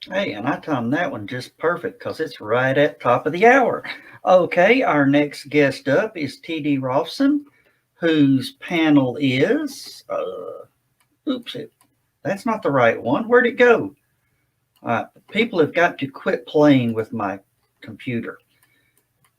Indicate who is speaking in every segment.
Speaker 1: Hey, and I timed that one just perfect because it's right at top of the hour. Okay, our next guest up is TD Raufson, whose panel is. Oops, that's not the right one. Where'd it go? People have got to quit playing with my computer.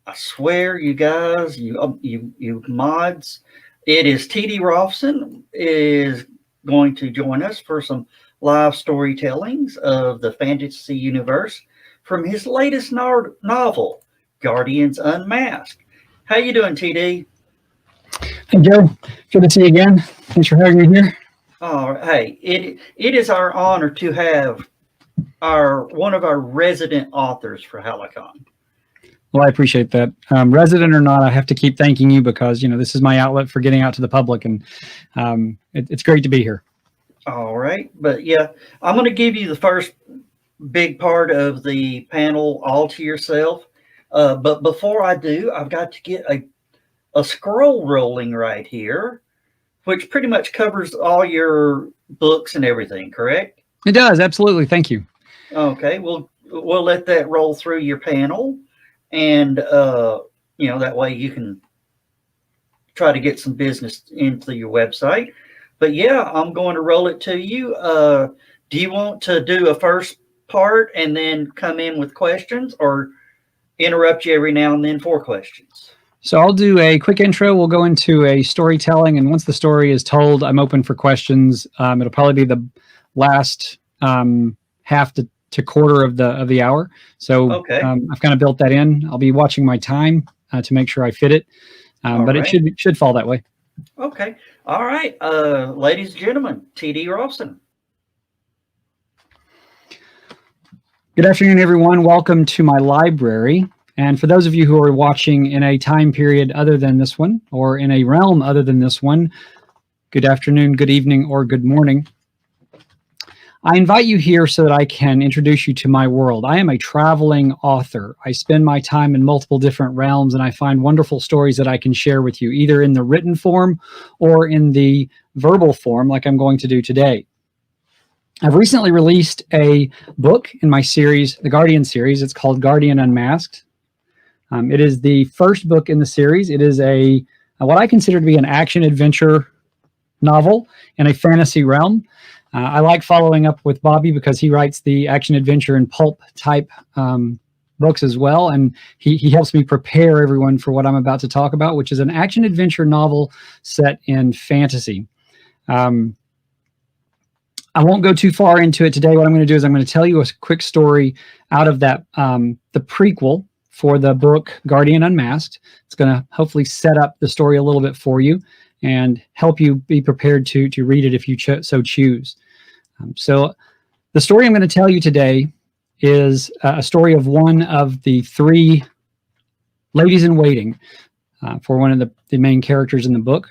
Speaker 1: I swear, you guys, you mods, it is TD Raufson is going to join us for some live storytellings of the fantasy universe from his latest novel, Guardians Unmasked. How you doing, TD?
Speaker 2: Hey, Joe. Good to see you again. Thanks for having me here.
Speaker 1: Oh, hey, it is our honor to have our one of our resident authors for HallowCon.
Speaker 2: Well, I appreciate that. Resident or not, I have to keep thanking you because, this is my outlet for getting out to the public, and it's great to be here.
Speaker 1: All right, but yeah, I'm going to give you the first big part of the panel all to yourself. But before I do, I've got to get a scroll rolling right here, which pretty much covers all your books and everything, correct?
Speaker 2: It does, absolutely. Thank you.
Speaker 1: Okay, we'll let that roll through your panel, and that way you can try to get some business into your website. But yeah, I'm going to roll it to you. Do you want to do a first part and then come in with questions, or interrupt you every now and then for questions?
Speaker 2: So I'll do a quick intro. We'll go into a storytelling, and once the story is told, I'm open for questions. It'll probably be the last half to quarter of the hour. So
Speaker 1: Okay.
Speaker 2: I've kind of built that in. I'll be watching my time to make sure I fit it, but
Speaker 1: right.
Speaker 2: it should fall that way.
Speaker 1: Okay. All right. Ladies and gentlemen, TD Raufson.
Speaker 2: Good afternoon, everyone. Welcome to my library. And for those of you who are watching in a time period other than this one, or in a realm other than this one, good afternoon, good evening, or good morning. I invite you here so that I can introduce you to my world. I am a traveling author. I spend my time in multiple different realms, and I find wonderful stories that I can share with you, either in the written form or in the verbal form, like I'm going to do today. I've recently released a book in my series, the Guardian series. It's called Guardian Unmasked. It is the first book in the series. It is what I consider to be an action-adventure novel in a fantasy realm. I like following up with Bobby because he writes the action-adventure and pulp type books as well, and he helps me prepare everyone for what I'm about to talk about, which is an action-adventure novel set in fantasy. I won't go too far into it today. What I'm going to do is I'm going to tell you a quick story out of that, the prequel for the book Guardian Unmasked. It's going to hopefully set up the story a little bit for you and help you be prepared to read it if you so choose. So the story I'm going to tell you today is a story of one of the three ladies in waiting for one of the main characters in the book.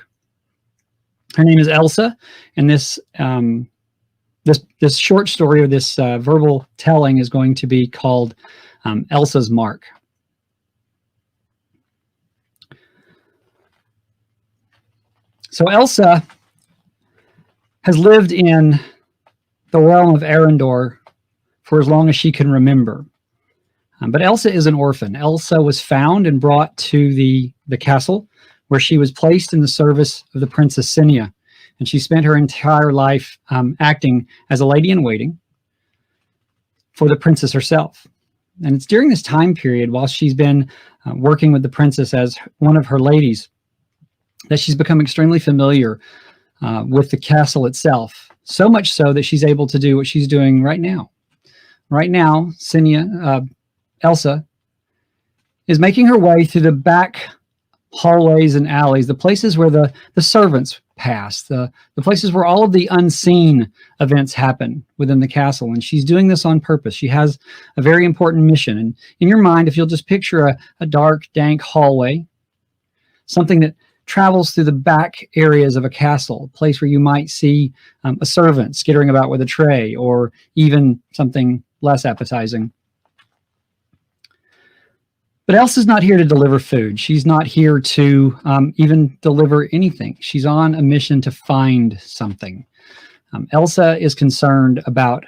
Speaker 2: Her name is Elsa, and this short story, or this verbal telling, is going to be called Elsa's Mark. So Elsa has lived in the realm of Arendor for as long as she can remember. But Elsa is an orphan. Elsa was found and brought to the castle, where she was placed in the service of the Princess Cinia. And she spent her entire life acting as a lady in waiting for the princess herself. And it's during this time period, while she's been working with the princess as one of her ladies, that she's become extremely familiar with the castle itself. So much so that she's able to do what she's doing right now. Right now, Elsa is making her way through the back hallways and alleys, the places where the servants pass, the places where all of the unseen events happen within the castle. And she's doing this on purpose. She has a very important mission. And in your mind, if you'll just picture a dark, dank hallway, something that travels through the back areas of a castle, a place where you might see a servant skittering about with a tray, or even something less appetizing. But Elsa's not here to deliver food. She's not here to even deliver anything. She's on a mission to find something. Elsa is concerned about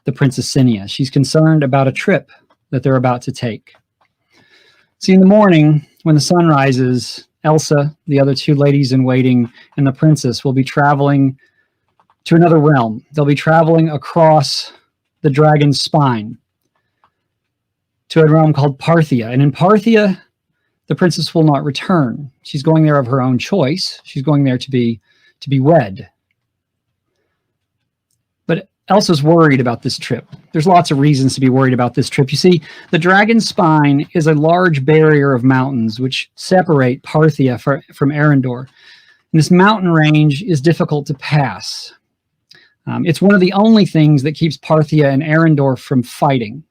Speaker 2: the Princess Cinia. She's concerned about a trip that they're about to take. See, in the morning, when the sun rises, Elsa, the other two ladies in waiting, and the princess will be traveling to another realm. They'll be traveling across the dragon's spine to a realm called Parthia. And in Parthia, the princess will not return. She's going there of her own choice. She's going there to be wed. But Elsa's worried about this trip. There's lots of reasons to be worried about this trip. You see, the dragon's spine is a large barrier of mountains which separate Parthia from Arendor. And this mountain range is difficult to pass. It's one of the only things that keeps Parthia and Arendor from fighting.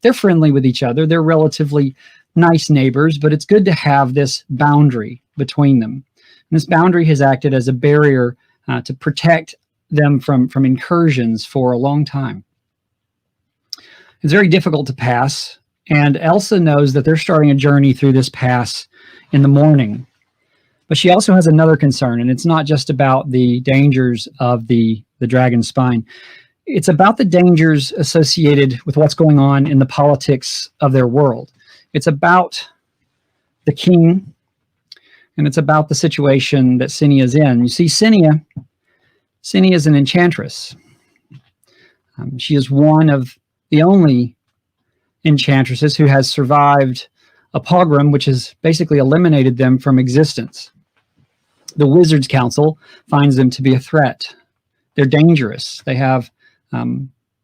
Speaker 2: They're friendly with each other. They're relatively nice neighbors, but it's good to have this boundary between them. And this boundary has acted as a barrier to protect them from incursions for a long time. It's very difficult to pass, and Elsa knows that they're starting a journey through this pass in the morning. But she also has another concern, and it's not just about the dangers of the dragon's spine. It's about the dangers associated with what's going on in the politics of their world. It's about the king, and it's about the situation that Cinia is in. You see, Cinia is an enchantress. She is one of the only enchantresses who has survived a pogrom, which has basically eliminated them from existence. The Wizards' Council finds them to be a threat. They're dangerous. They have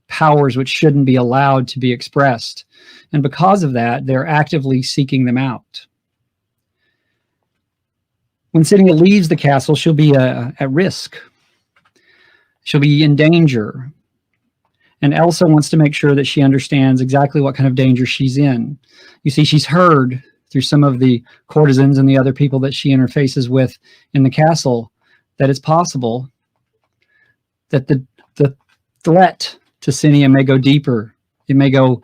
Speaker 2: powers which shouldn't be allowed to be expressed. And because of that, they're actively seeking them out. When Cinia leaves the castle, she'll be at risk. She'll be in danger. And Elsa wants to make sure that she understands exactly what kind of danger she's in. You see, she's heard through some of the courtesans and the other people that she interfaces with in the castle that it's possible that the threat to Cinia may go deeper. It may go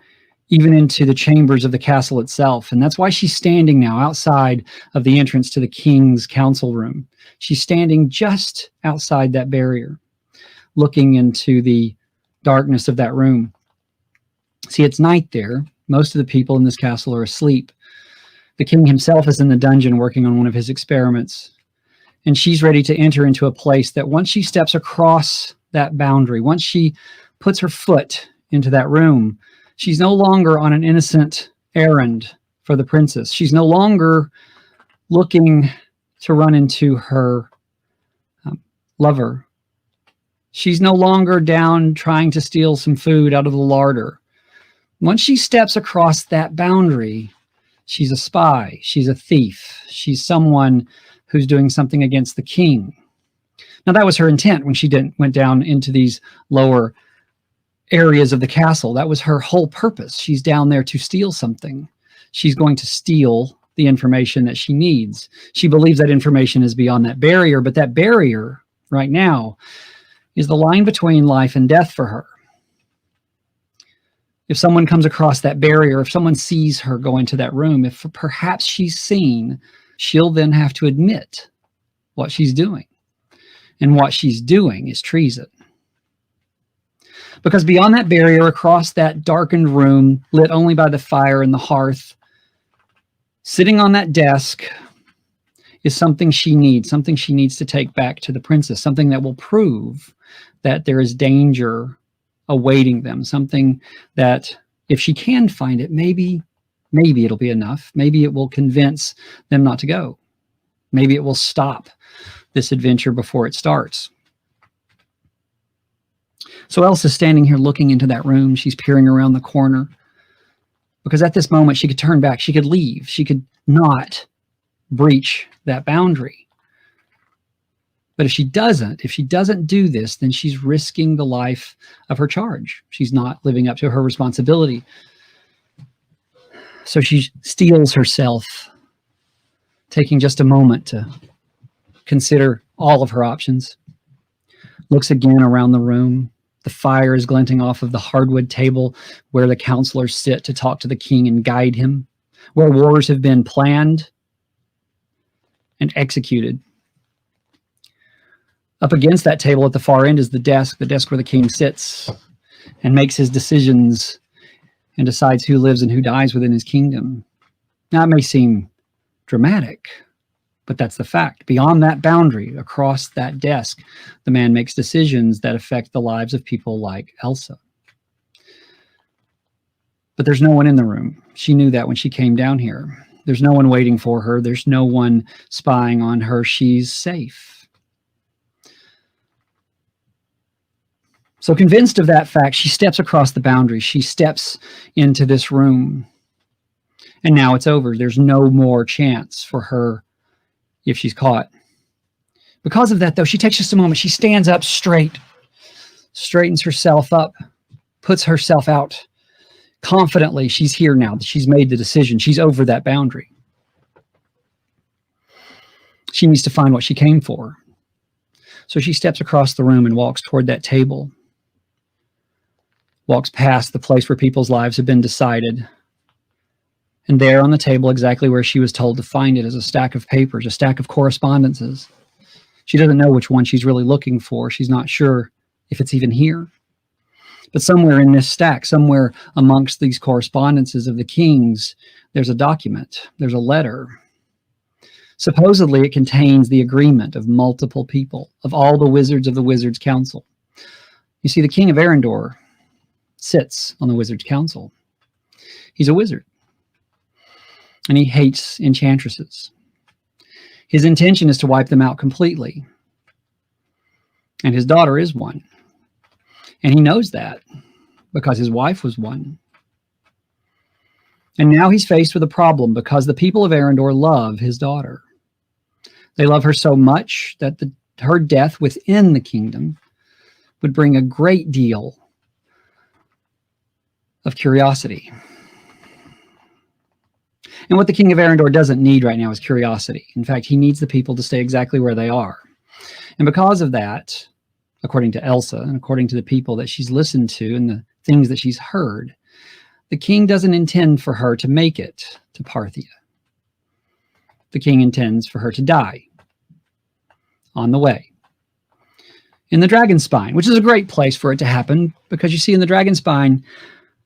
Speaker 2: even into the chambers of the castle itself. And that's why she's standing now outside of the entrance to the king's council room. She's standing just outside that barrier, looking into the darkness of that room. See, it's night there. Most of the people in this castle are asleep. The king himself is in the dungeon working on one of his experiments. And she's ready to enter into a place that once she steps across that boundary, once she puts her foot into that room, she's no longer on an innocent errand for the princess. She's no longer looking to run into her lover. She's no longer down trying to steal some food out of the larder. Once she steps across that boundary, she's a spy. She's a thief. She's someone who's doing something against the king. Now, that was her intent when she went down into these lower areas of the castle. That was her whole purpose. She's down there to steal something. She's going to steal the information that she needs. She believes that information is beyond that barrier, but that barrier right now is the line between life and death for her. If someone comes across that barrier, if someone sees her go into that room, if perhaps she's seen, she'll then have to admit what she's doing. And what she's doing is treason. Because beyond that barrier, across that darkened room, lit only by the fire and the hearth, sitting on that desk is something she needs to take back to the princess, something that will prove that there is danger awaiting them, something that if she can find it, maybe it'll be enough. Maybe it will convince them not to go. Maybe it will stop this adventure before it starts. So Elsa's standing here looking into that room. She's peering around the corner because at this moment she could turn back. She could leave. She could not breach that boundary. But if she doesn't do this, then she's risking the life of her charge. She's not living up to her responsibility. So she steels herself, taking just a moment to consider all of her options. Looks again around the room. The fire is glinting off of the hardwood table where the counselors sit to talk to the king and guide him, where wars have been planned and executed. Up against that table at the far end is the desk where the king sits. and makes his decisions and decides who lives and who dies within his kingdom. Now, it may seem dramatic, but that's the fact. Beyond that boundary, across that desk, the man makes decisions that affect the lives of people like Elsa. But there's no one in the room. She knew that when she came down here. There's no one waiting for her. There's no one spying on her. She's safe. So convinced of that fact, she steps across the boundary. She steps into this room. And now it's over. There's no more chance for her if she's caught. Because of that, though, she takes just a moment. She stands up straight, straightens herself up, puts herself out. Confidently, she's here now. She's made the decision. She's over that boundary. She needs to find what she came for. So she steps across the room and walks toward that table. Walks past the place where people's lives have been decided. And there on the table, exactly where she was told to find it, is a stack of papers, a stack of correspondences. She doesn't know which one she's really looking for. She's not sure if it's even here. But somewhere in this stack, somewhere amongst these correspondences of the kings, there's a document, there's a letter. Supposedly it contains the agreement of multiple people, of all the wizards of the Wizards' Council. You see, the king of Arendor sits on the Wizards' Council. He's a wizard. And he hates enchantresses. His intention is to wipe them out completely. And his daughter is one. And he knows that because his wife was one. And now he's faced with a problem because the people of Arendor love his daughter. They love her so much that her death within the kingdom would bring a great deal of curiosity. And what the king of Arendor doesn't need right now is curiosity. In fact, he needs the people to stay exactly where they are. And because of that, according to Elsa and according to the people that she's listened to and the things that she's heard, the king doesn't intend for her to make it to Parthia. The king intends for her to die on the way in the Dragon Spine, which is a great place for it to happen because you see, in the Dragon Spine,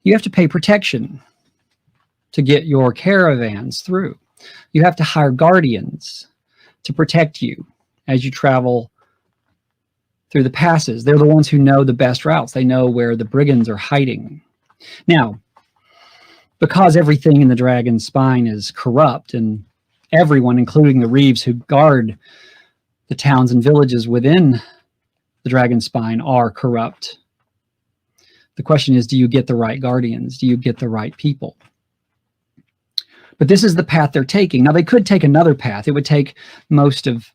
Speaker 2: you have to pay protection to get your caravans through. You have to hire guardians to protect you as you travel through the passes. They're the ones who know the best routes. They know where the brigands are hiding. Now, because everything in the Dragon Spine is corrupt and everyone, including the Reeves who guard the towns and villages within the Dragon Spine, are corrupt, the question is, do you get the right guardians? Do you get the right people? But this is the path they're taking. Now, they could take another path. It would take most of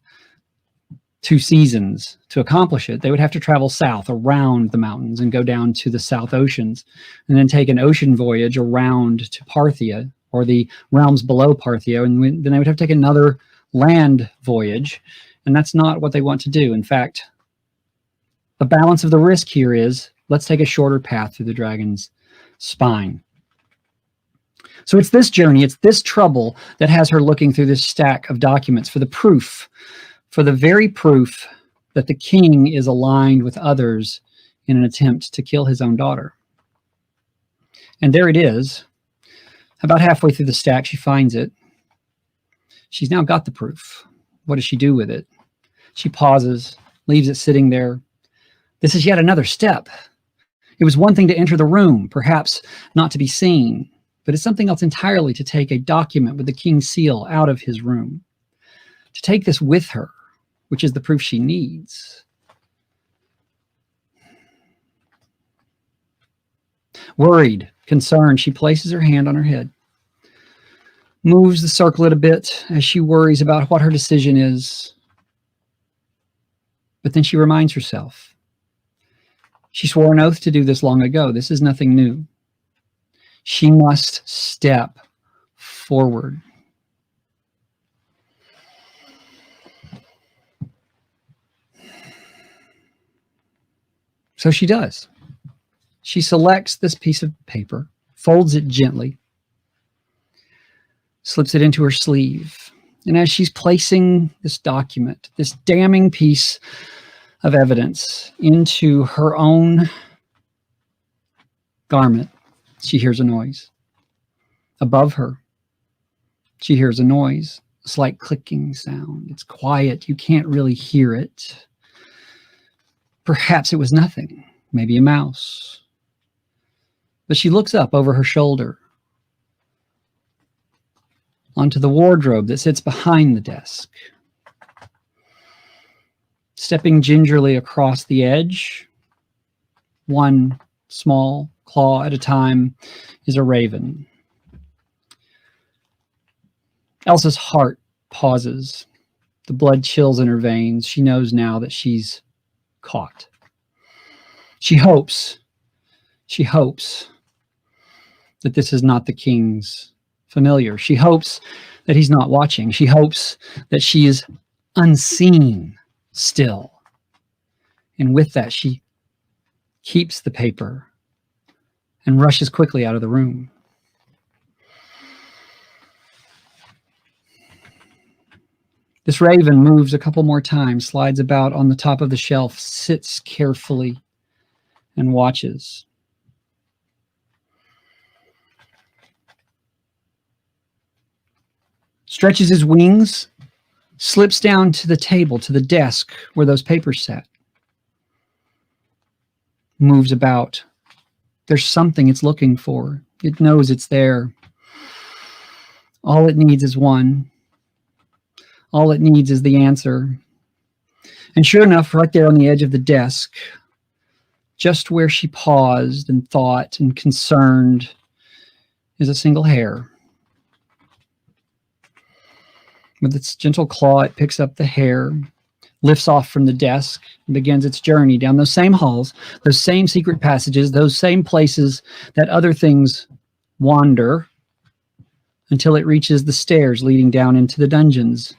Speaker 2: 2 seasons to accomplish it. They would have to travel south around the mountains and go down to the South Oceans and then take an ocean voyage around to Parthia or the realms below Parthia. And then they would have to take another land voyage. And that's not what they want to do. In fact, the balance of the risk here is, let's take a shorter path through the dragon's spine. So it's this journey, it's this trouble that has her looking through this stack of documents for the proof, for the very proof that the king is aligned with others in an attempt to kill his own daughter. And there it is. About halfway through the stack, she finds it. She's now got the proof. What does she do with it? She pauses, leaves it sitting there. This is yet another step. It was one thing to enter the room, perhaps not to be seen, but it's something else entirely to take a document with the king's seal out of his room, to take this with her, which is the proof she needs. Worried, concerned, she places her hand on her head, moves the circlet a bit as she worries about what her decision is. But then she reminds herself. She swore an oath to do this long ago. This is nothing new. She must step forward. So she does. She selects this piece of paper, folds it gently, slips it into her sleeve. And as she's placing this document, this damning piece of evidence into her own garment, she hears a noise. Above her, she hears a noise, a slight clicking sound. It's quiet. You can't really hear it. Perhaps it was nothing, maybe a mouse. But she looks up over her shoulder onto the wardrobe that sits behind the desk. Stepping gingerly across the edge, one small claw at a time, is a raven. Elsa's heart pauses. The blood chills in her veins. She knows now that she's caught. She hopes that this is not the king's familiar. She hopes that he's not watching. She hopes that she is unseen still. And with that, she keeps the paper and rushes quickly out of the room. This raven moves a couple more times, slides about on the top of the shelf, sits carefully, and watches. Stretches his wings, slips down to the table, to the desk where those papers sat. Moves about. There's something it's looking for. It knows it's there. All it needs is one. All it needs is the answer. And sure enough, right there on the edge of the desk, just where she paused and thought and concerned, is a single hair. With its gentle claw, it picks up the hair, lifts off from the desk, and begins its journey down those same halls, those same secret passages, those same places that other things wander, until it reaches the stairs leading down into the dungeons.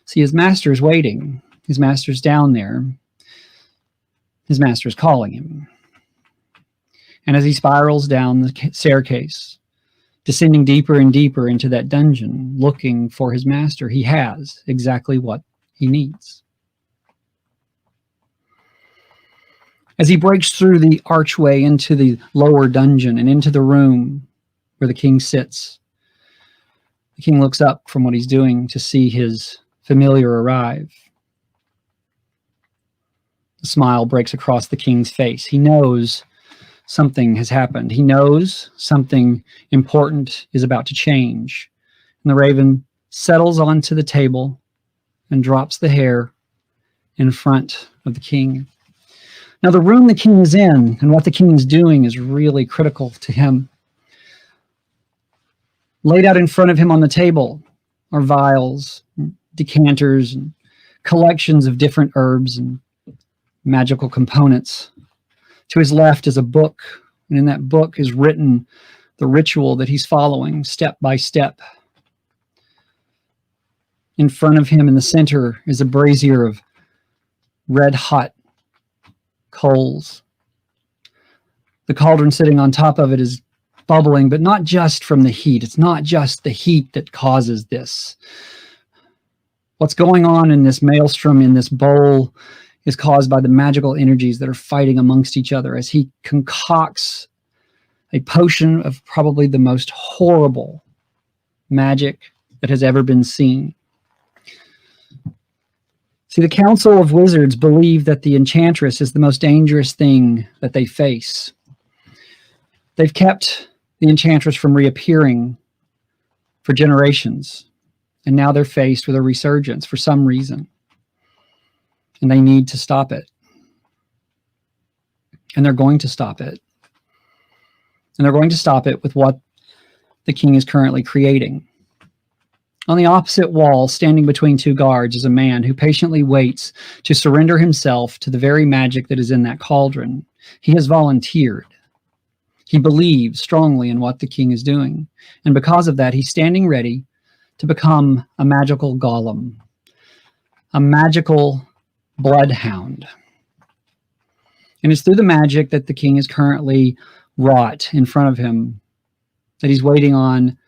Speaker 2: See, his master is waiting. His master's down there. His master is calling him. And as he spirals down the staircase, descending deeper and deeper into that dungeon, looking for his master, he has exactly what he needs. As he breaks through the archway into the lower dungeon and into the room where the king sits, the king looks up from what he's doing to see his familiar arrive. A smile breaks across the king's face. He knows something has happened. He knows something important is about to change. And the raven settles onto the table and drops the hair in front of the king. Now, the room the king is in and what the king is doing is really critical to him. Laid out in front of him on the table are vials, decanters, and collections of different herbs and magical components. To his left is a book, and in that book is written the ritual that he's following step by step. In front of him in the center is a brazier of red-hot coals. The cauldron sitting on top of it is bubbling, but not just from the heat. It's not just the heat that causes this. What's going on in this maelstrom, in this bowl, is caused by the magical energies that are fighting amongst each other as he concocts a potion of probably the most horrible magic that has ever been seen. See, the Council of Wizards believe that the enchantress is the most dangerous thing that they face. They've kept the enchantress from reappearing for generations, and now they're faced with a resurgence for some reason, and they need to stop it. And they're going to stop it. And they're going to stop it with what the king is currently creating. On the opposite wall, standing between two guards, is a man who patiently waits to surrender himself to the very magic that is in that cauldron. He has volunteered. He believes strongly in what the king is doing. And because of that, he's standing ready to become a magical golem, a magical bloodhound. And it's through the magic that the king is currently wrought in front of him that he's waiting on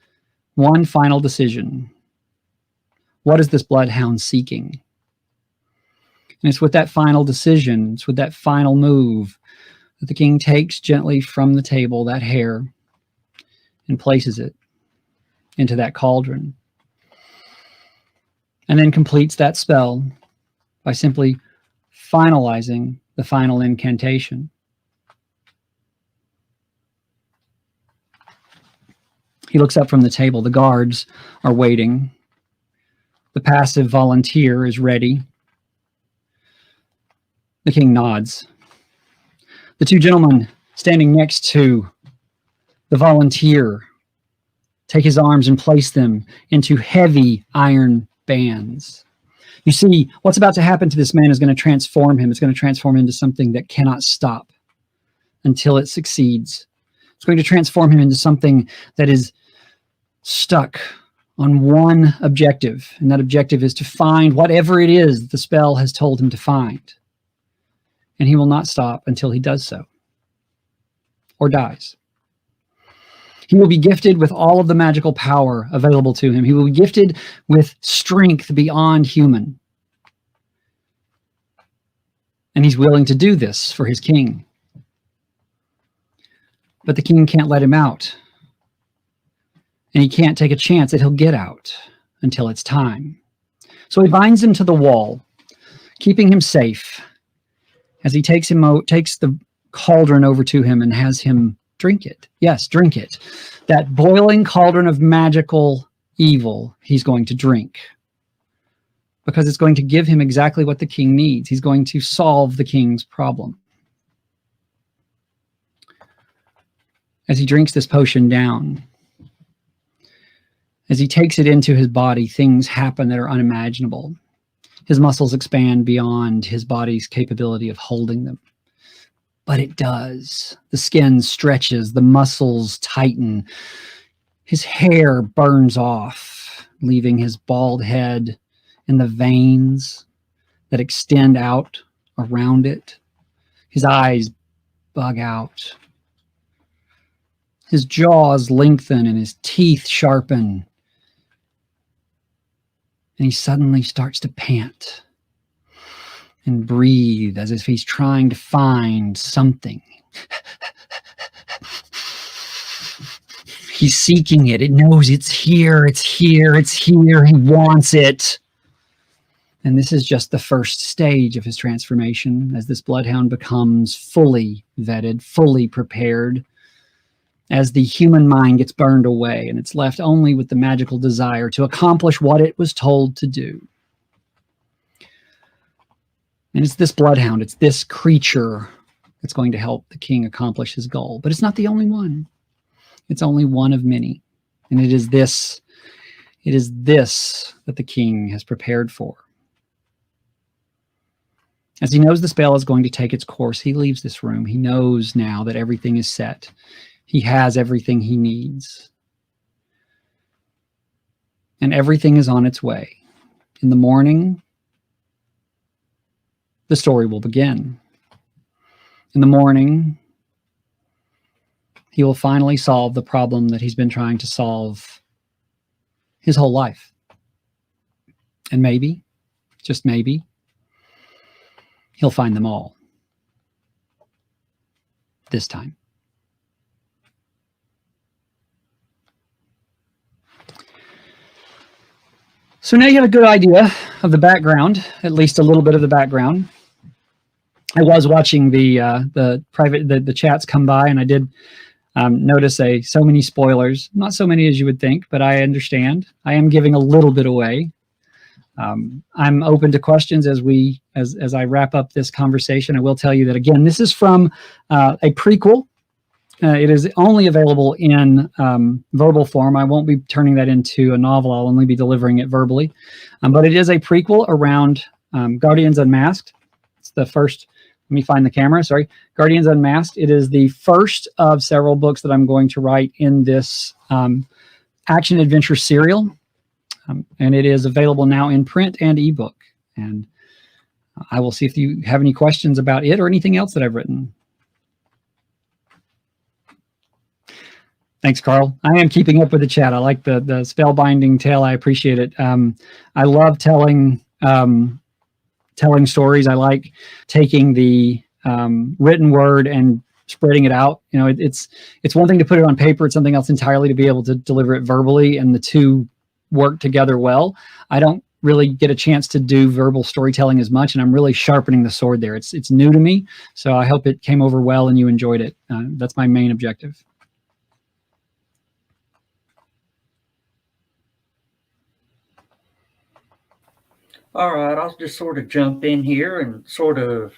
Speaker 2: one final decision. What is this bloodhound seeking? And it's with that final decision, it's with that final move that the king takes gently from the table that hair and places it into that cauldron, and then completes that spell by simply finalizing the final incantation. He looks up from the table. The guards are waiting. The passive volunteer is ready. The king nods. The two gentlemen standing next to the volunteer take his arms and place them into heavy iron bands. You see, what's about to happen to this man is going to transform him. It's going to transform him into something that cannot stop until it succeeds. It's going to transform him into something that is stuck on one objective, and that objective is to find whatever it is that the spell has told him to find. And he will not stop until he does so, or dies. He will be gifted with all of the magical power available to him. He will be gifted with strength beyond human. And he's willing to do this for his king. But the king can't let him out. And he can't take a chance that he'll get out until it's time. So he binds him to the wall, keeping him safe as he takes the cauldron over to him and has him drink it. Yes, drink it. That boiling cauldron of magical evil he's going to drink, because it's going to give him exactly what the king needs. He's going to solve the king's problem. As he drinks this potion down, as he takes it into his body, things happen that are unimaginable. His muscles expand beyond his body's capability of holding them. But it does. The skin stretches, the muscles tighten. His hair burns off, leaving his bald head in the veins that extend out around it. His eyes bug out. His jaws lengthen and his teeth sharpen. And he suddenly starts to pant and breathe as if he's trying to find something. He's seeking it. It knows it's here, it's here, it's here. He wants it. And this is just the first stage of his transformation as this bloodhound becomes fully vetted, fully prepared, as the human mind gets burned away and it's left only with the magical desire to accomplish what it was told to do. And it's this bloodhound, it's this creature that's going to help the king accomplish his goal. But it's not the only one. It's only one of many. And it is this that the king has prepared for. As he knows the spell is going to take its course, he leaves this room. He knows now that everything is set. He has everything he needs. And everything is on its way. In the morning, the story will begin. In the morning, he will finally solve the problem that he's been trying to solve his whole life. And maybe, just maybe, he'll find them all. This time. So now you have a good idea of the background, at least a little bit of the background. I was watching the chats come by, and I did notice so many spoilers. Not so many as you would think, but I understand. I am giving a little bit away. I'm open to questions as I wrap up this conversation. I will tell you that, again, this is from a prequel. It is only available in verbal form. I won't be turning that into a novel. I'll only be delivering it verbally. But it is a prequel around Guardians Unmasked. It's the first. Let me find the camera. Sorry. Guardians Unmasked. It is the first of several books that I'm going to write in this action adventure serial. And it is available now in print and ebook. And I will see if you have any questions about it or anything else that I've written. Thanks, Carl. I am keeping up with the chat. I like the spellbinding tale. I appreciate it. I love telling stories. I like taking the written word and spreading it out. You know, it's one thing to put it on paper. It's something else entirely to be able to deliver it verbally, and the two work together well. I don't really get a chance to do verbal storytelling as much, and I'm really sharpening the sword there. It's new to me, so I hope it came over well and you enjoyed it. That's my main objective.
Speaker 1: All right, I'll just sort of jump in here and sort of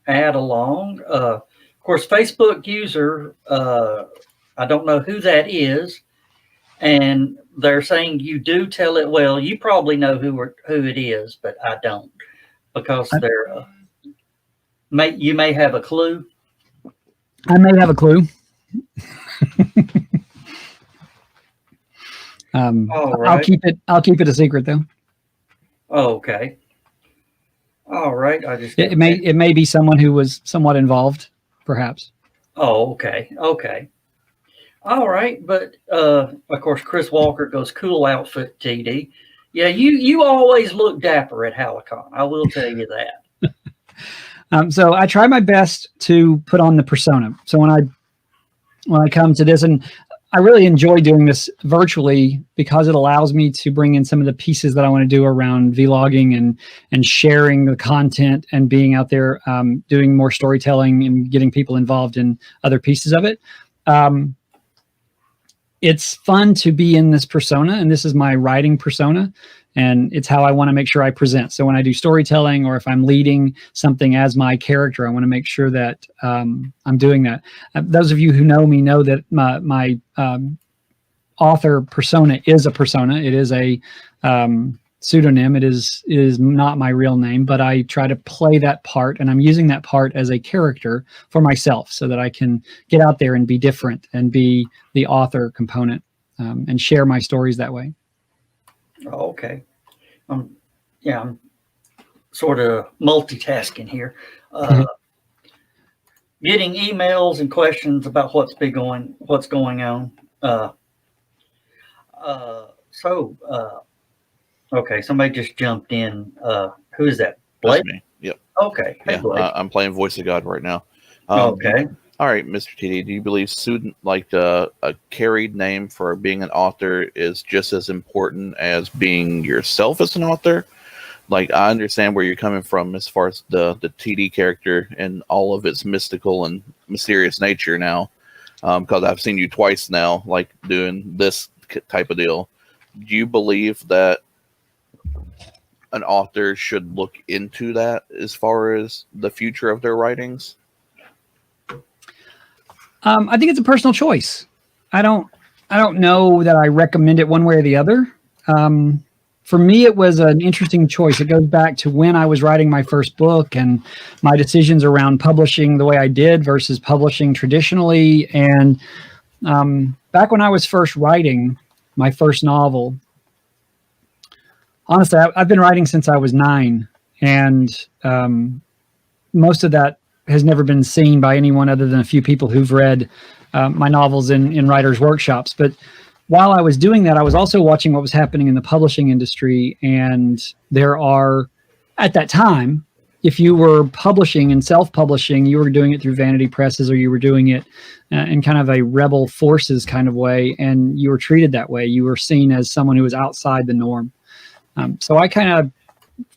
Speaker 1: add along. Of course, Facebook user, I don't know who that is, and they're saying you do tell it well. You probably know who it is, but I don't, because they're you may have a clue.
Speaker 2: I may have a clue.
Speaker 1: All right.
Speaker 2: I'll keep it a secret though.
Speaker 1: Okay. All right.
Speaker 2: It may be someone who was somewhat involved, perhaps.
Speaker 1: Oh, okay. Okay. All right. But of course, Chris Walker goes, cool outfit, TD. Yeah, you always look dapper at HallowCon. I will tell you that.
Speaker 2: So I try my best to put on the persona. So when I come to this, and I really enjoy doing this virtually because it allows me to bring in some of the pieces that I want to do around vlogging and sharing the content and being out there, doing more storytelling and getting people involved in other pieces of it. It's fun to be in this persona, and this is my writing persona, and it's how I want to make sure I present. So when I do storytelling, or if I'm leading something as my character, I want to make sure that I'm doing that. Those of you who know me know that my author persona is a persona. It is a pseudonym. It is not my real name, but I try to play that part, and I'm using that part as a character for myself so that I can get out there and be different and be the author component, and share my stories that way.
Speaker 1: Okay. Yeah, I'm sort of multitasking here. Getting emails and questions about what's going on. Okay, somebody just jumped in. Who is that? Blake?
Speaker 3: That's me. Yep.
Speaker 1: Okay. Hey, Blake.
Speaker 3: I'm playing Voice of God right now.
Speaker 1: Okay.
Speaker 3: All right, Mr. TD, do you believe a carried name for being an author is just as important as being yourself as an author? Like, I understand where you're coming from as far as the TD character and all of its mystical and mysterious nature now, because I've seen you twice now, like doing this type of deal. Do you believe that an author should look into that as far as the future of their writings?
Speaker 2: I think it's a personal choice. I don't know that I recommend it one way or the other. For me, it was an interesting choice. It goes back to when I was writing my first book and my decisions around publishing the way I did versus publishing traditionally. And back when I was first writing my first novel, honestly, I've been writing since I was 9, and most of that has never been seen by anyone other than a few people who've read my novels in writers' workshops. But while I was doing that, I was also watching what was happening in the publishing industry. And there are, at that time, if you were publishing and self-publishing, you were doing it through vanity presses, or you were doing it in kind of a rebel forces kind of way, and you were treated that way. You were seen as someone who was outside the norm. So I kind of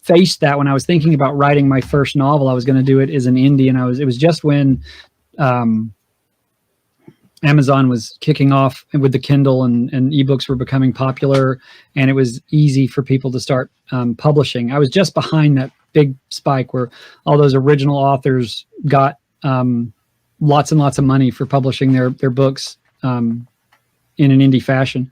Speaker 2: faced that when I was thinking about writing my first novel. I was going to do it as an indie, and it was just when Amazon was kicking off with the Kindle, and ebooks were becoming popular, and it was easy for people to start publishing. I was just behind that big spike where all those original authors got lots and lots of money for publishing their books in an indie fashion.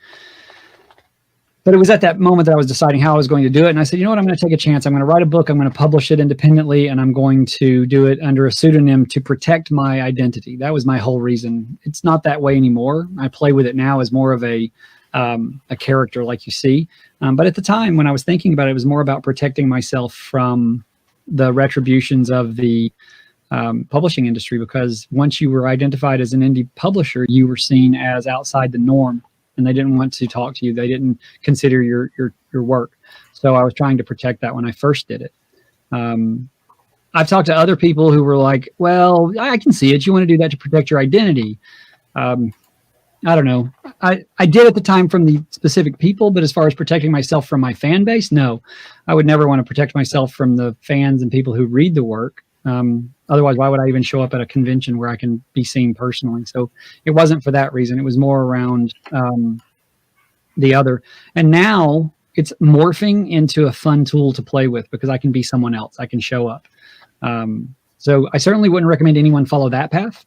Speaker 2: But it was at that moment that I was deciding how I was going to do it. And I said, you know what, I'm going to take a chance. I'm going to write a book. I'm going to publish it independently, and I'm going to do it under a pseudonym to protect my identity. That was my whole reason. It's not that way anymore. I play with it now as more of a character, like you see. But at the time when I was thinking about it, it was more about protecting myself from the retributions of the publishing industry, because once you were identified as an indie publisher, you were seen as outside the norm, and they didn't want to talk to you. They didn't consider your work. So I was trying to protect that when I first did it. I've talked to other people who were like, well, I can see it. You want to do that to protect your identity. I don't know. I did at the time from the specific people, but as far as protecting myself from my fan base, no. I would never want to protect myself from the fans and people who read the work. Otherwise, why would I even show up at a convention where I can be seen personally? So it wasn't for that reason. It was more around the other. And now it's morphing into a fun tool to play with because I can be someone else. I can show up. So I certainly wouldn't recommend anyone follow that path.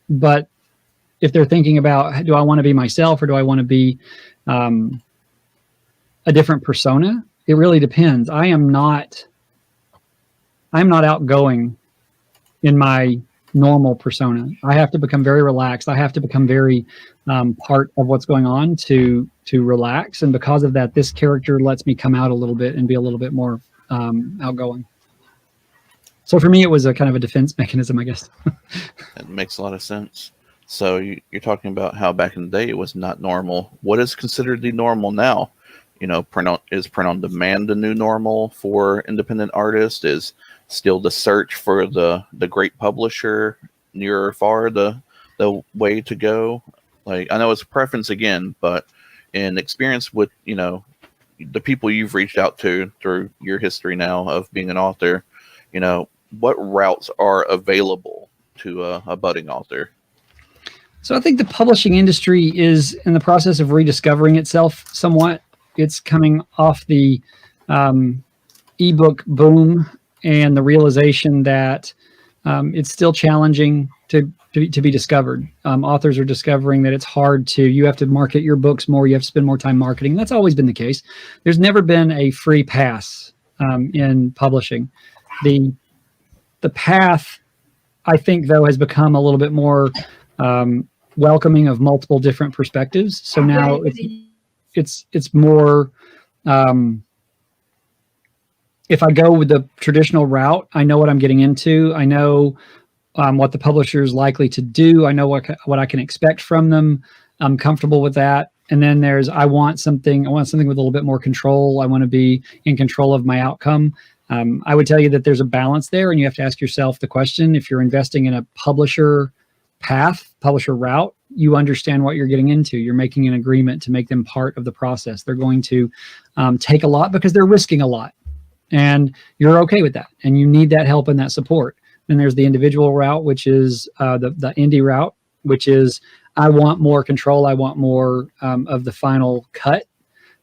Speaker 2: But if they're thinking about, do I want to be myself or do I want to be a different persona? It really depends. I'm not outgoing in my normal persona. I have to become very relaxed. I have to become very part of what's going on to relax. And because of that, this character lets me come out a little bit and be a little bit more outgoing. So for me, it was a kind of a defense mechanism, I guess.
Speaker 3: That makes a lot of sense. So you're talking about how back in the day it was not normal. What is considered the normal now? Is print on demand the new normal for independent artists? Is still the search for the great publisher near or far the way to go? Like, I know it's preference again, but in experience with the people you've reached out to through your history now of being an author, what routes are available to a budding author?
Speaker 2: So I think the publishing industry is in the process of rediscovering itself somewhat. It's coming off the ebook boom and the realization that it's still challenging to be discovered. Authors are discovering that it's hard you have to market your books more. You have to spend more time marketing. That's always been the case. There's never been a free pass in publishing. The path, I think, though, has become a little bit more welcoming of multiple different perspectives. So now it's more, if I go with the traditional route, I know what I'm getting into. I know what the publisher is likely to do. I know what I can expect from them. I'm comfortable with that. And then I want something with a little bit more control. I want to be in control of my outcome. I would tell you that there's a balance there, and you have to ask yourself the question: if you're investing in a publisher route, you understand what you're getting into. You're making an agreement to make them part of the process. They're going to take a lot because they're risking a lot, and you're okay with that, and you need that help and that support. Then there's the individual route, which is the indie route, which is I want more control. I want more of the final cut,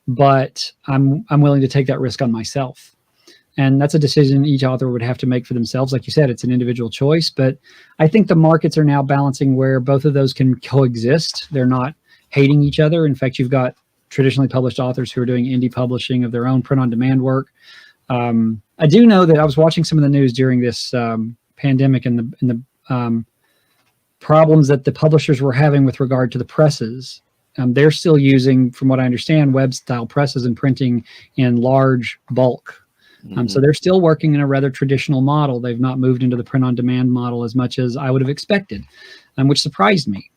Speaker 2: but I'm willing to take that risk on myself. And that's a decision each author would have to make for themselves. Like you said, it's an individual choice, but I think the markets are now balancing where both of those can coexist. They're not hating each other. In fact, you've got traditionally published authors who are doing indie publishing of their own print-on-demand work. I do know that I was watching some of the news during this pandemic and the problems that the publishers were having with regard to the presses. They're still using, from what I understand, web-style presses and printing in large bulk. So they're still working in a rather traditional model. They've not moved into the print-on-demand model as much as I would have expected, which surprised me.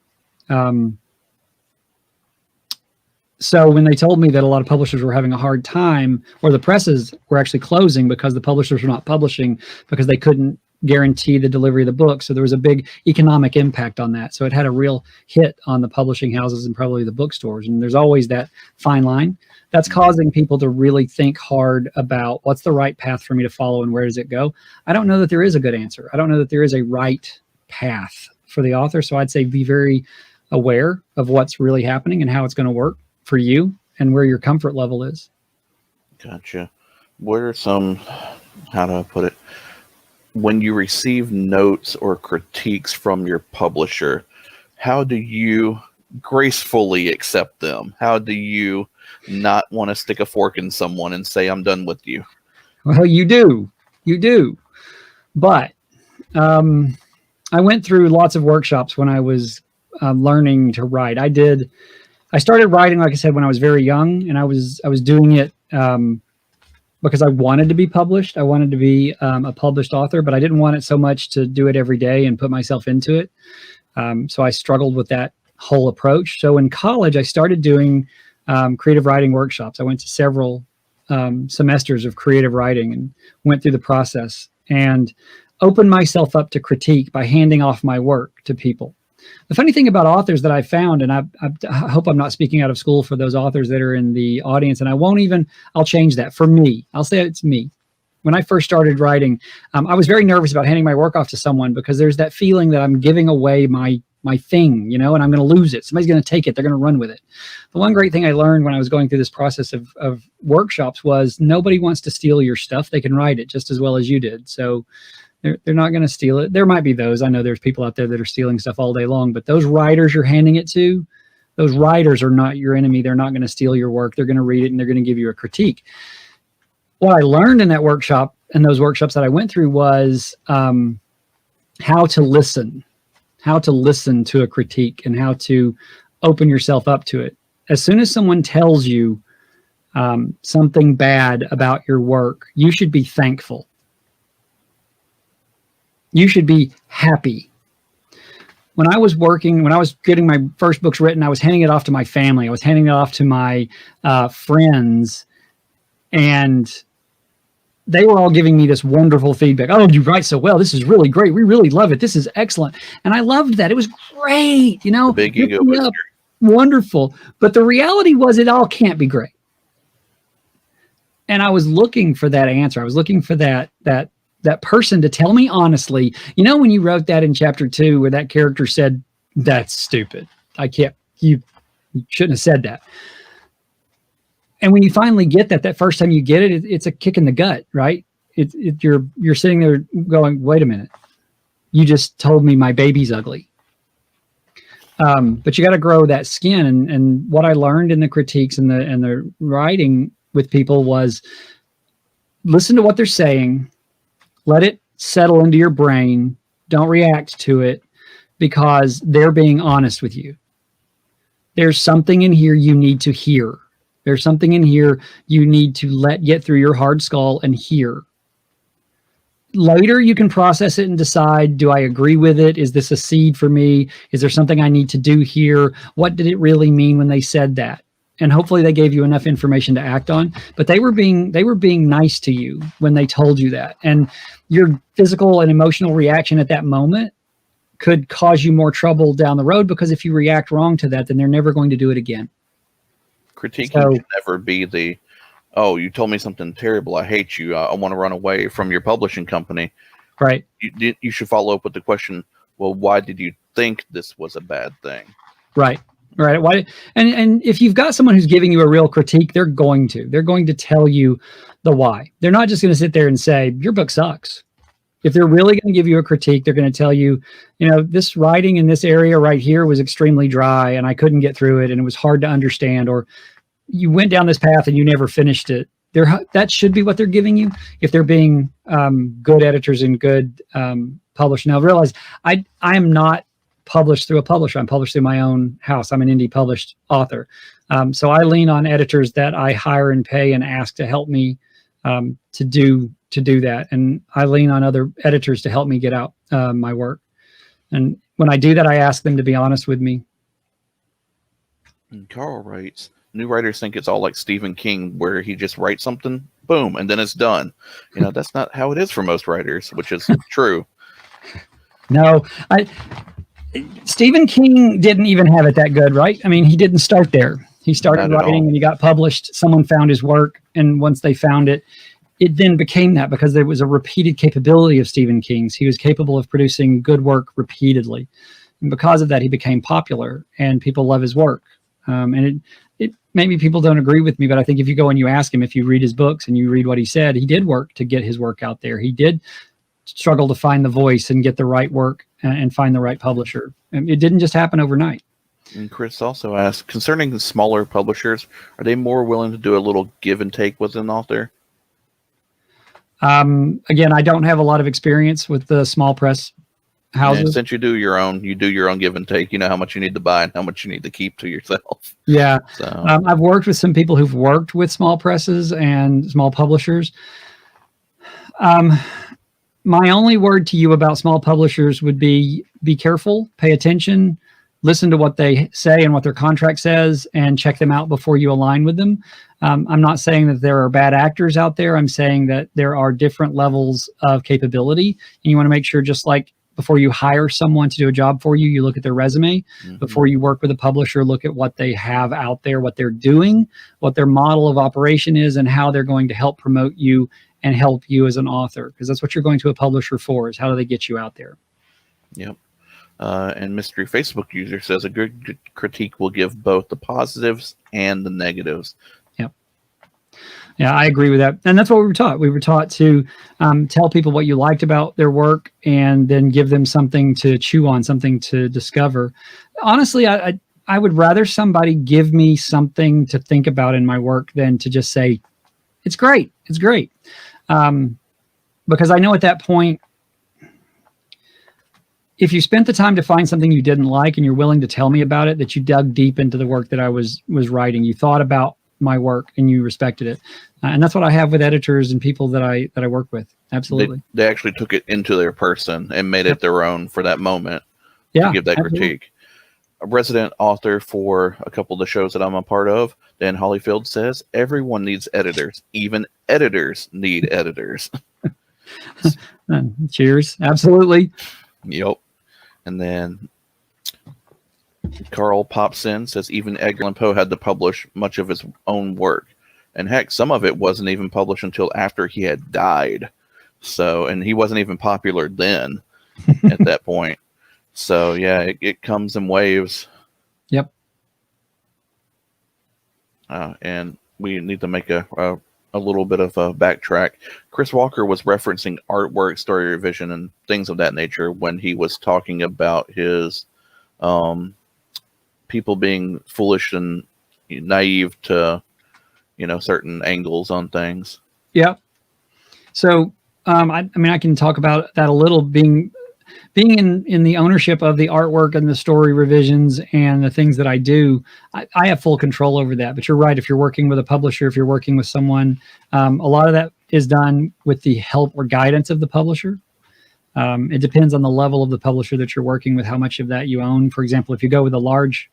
Speaker 2: So when they told me that a lot of publishers were having a hard time, or the presses were actually closing because the publishers were not publishing because they couldn't guarantee the delivery of the book. So there was a big economic impact on that. So it had a real hit on the publishing houses and probably the bookstores. And there's always that fine line. That's causing people to really think hard about what's the right path for me to follow and where does it go. I don't know that there is a good answer. I don't know that there is a right path for the author. So I'd say be very aware of what's really happening and how it's going to work for you and where your comfort level is.
Speaker 3: Gotcha. What are some, how do I put it? When you receive notes or critiques from your publisher, how do you gracefully accept them? How do you not want to stick a fork in someone and say, I'm done with you?
Speaker 2: Well, you do. But I went through lots of workshops when I was learning to write. I started writing, like I said, when I was very young, and I was doing it because I wanted to be published. I wanted to be a published author, but I didn't want it so much to do it every day and put myself into it. So I struggled with that whole approach. So in college, I started doing creative writing workshops. I went to several semesters of creative writing and went through the process. and open myself up to critique by handing off my work to people. The funny thing about authors that I found, and I hope I'm not speaking out of school for those authors that are in the audience, and I'll change that for me. I'll say it's me. When I first started writing, I was very nervous about handing my work off to someone because there's that feeling that I'm giving away my thing, and I'm going to lose it. Somebody's going to take it. They're going to run with it. The one great thing I learned when I was going through this process of workshops was nobody wants to steal your stuff. They can write it just as well as you did. So they're not going to steal it. There might be those. I know there's people out there that are stealing stuff all day long, but those writers you're handing it to, those writers are not your enemy. They're not going to steal your work. They're going to read it and they're going to give you a critique. What I learned in that workshop and those workshops that I went through was how to listen to a critique and how to open yourself up to it. As soon as someone tells you something bad about your work, you should be thankful. You should be happy. When I was getting my first books written, I was handing it off to my family. I was handing it off to my friends, and they were all giving me this wonderful feedback. Oh, you write so well. This is really great. We really love it. This is excellent. And I loved that. It was great.
Speaker 3: The big ego booster.
Speaker 2: Wonderful. But the reality was it all can't be great. And I was looking for that answer. I was looking for that person to tell me honestly, when you wrote that in chapter 2 where that character said, that's stupid. You shouldn't have said that. And when you finally get that first time you get it, it's a kick in the gut, right? You're sitting there going, wait a minute, you just told me my baby's ugly. But you got to grow that skin. And what I learned in the critiques and the writing with people was listen to what they're saying, let it settle into your brain, don't react to it because they're being honest with you. There's something in here you need to hear. There's something in here you need to let get through your hard skull and hear. Later, you can process it and decide, do I agree with it? Is this a seed for me? Is there something I need to do here? What did it really mean when they said that? And hopefully they gave you enough information to act on, but they were being nice to you when they told you that. And your physical and emotional reaction at that moment could cause you more trouble down the road, because if you react wrong to that, then they're never going to do it again.
Speaker 3: Critiquing should never be oh, you told me something terrible. I hate you. I want to run away from your publishing company.
Speaker 2: Right.
Speaker 3: You should follow up with the question, well, why did you think this was a bad thing?
Speaker 2: Right. Right. Why? And if you've got someone who's giving you a real critique, they're going to tell you the why. They're not just going to sit there and say, your book sucks. If they're really going to give you a critique, they're going to tell you, this writing in this area right here was extremely dry and I couldn't get through it and it was hard to understand, or you went down this path and you never finished it. That should be what they're giving you if they're being good editors and good publishers. Now realize I am not published through a publisher. I'm published through my own house. I'm an indie published author. So I lean on editors that I hire and pay and ask to help me to do that. And I lean on other editors to help me get out my work. And when I do that, I ask them to be honest with me.
Speaker 3: And Carl writes, new writers think it's all like Stephen King, where he just writes something, boom, and then it's done. That's not how it is for most writers, which is true.
Speaker 2: No, Stephen King didn't even have it that good, right? I mean, he didn't start there. He started writing and he got published. Someone found his work. And once they found it, it then became that because there was a repeated capability of Stephen King's. He was capable of producing good work repeatedly. And because of that, he became popular and people love his work. And it maybe people don't agree with me, but I think if you go and you ask him, if you read his books and you read what he said, he did work to get his work out there. He did struggle to find the voice and get the right work and find the right publisher. And it didn't just happen overnight.
Speaker 3: And Chris also asked, concerning the smaller publishers, are they more willing to do a little give and take with an author?
Speaker 2: Again, I don't have a lot of experience with the small press houses.
Speaker 3: And since you do your own give and take. You know how much you need to buy and how much you need to keep to yourself.
Speaker 2: Yeah.
Speaker 3: So.
Speaker 2: I've worked with some people who've worked with small presses and small publishers. My only word to you about small publishers would be careful, pay attention, listen to what they say and what their contract says and check them out before you align with them. I'm not saying that there are bad actors out there. I'm saying that there are different levels of capability, and you want to make sure, just like before you hire someone to do a job for you, you look at their resume. Before you work with a publisher, look at what they have out there, what they're doing, what their model of operation is, and how they're going to help promote you and help you as an author, because that's what you're going to a publisher for, is how do they get you out there.
Speaker 3: Yep. And Mystery Facebook user says a good critique will give both the positives and the negatives.
Speaker 2: Yep. Yeah, I agree with that. And that's what we were taught. We were taught to tell people what you liked about their work and then give them something to chew on, something to discover. Honestly, I would rather somebody give me something to think about in my work than to just say, it's great. It's great. Because I know at that point, if you spent the time to find something you didn't like and you're willing to tell me about it, that you dug deep into the work that I was writing, you thought about my work and you respected it. And that's what I have with editors and people that I work with. Absolutely.
Speaker 3: They actually took it into their person and made it their own for that moment to give that critique. A resident author for a couple of the shows that I'm a part of, Dan Hollyfield, says everyone needs editors. Even editors need editors.
Speaker 2: Cheers. Absolutely.
Speaker 3: Yep. And then Carl pops in, says even Edgar Allan Poe had to publish much of his own work. And heck, some of it wasn't even published until after he had died. So, and he wasn't even popular then at that point. So, yeah, it comes in waves.
Speaker 2: Yep.
Speaker 3: And we need to make a little bit of a backtrack. Chris Walker was referencing artwork, story revision, and things of that nature when he was talking about his people being foolish and naive to, certain angles on things.
Speaker 2: Yeah. So, I mean, I can talk about that a little, being in the ownership of the artwork and the story revisions and the things that I do. I have full control over that. But you're right. If you're working with a publisher, if you're working with someone, a lot of that is done with the help or guidance of the publisher. It depends on the level of the publisher that you're working with, how much of that you own. For example, if you go with a large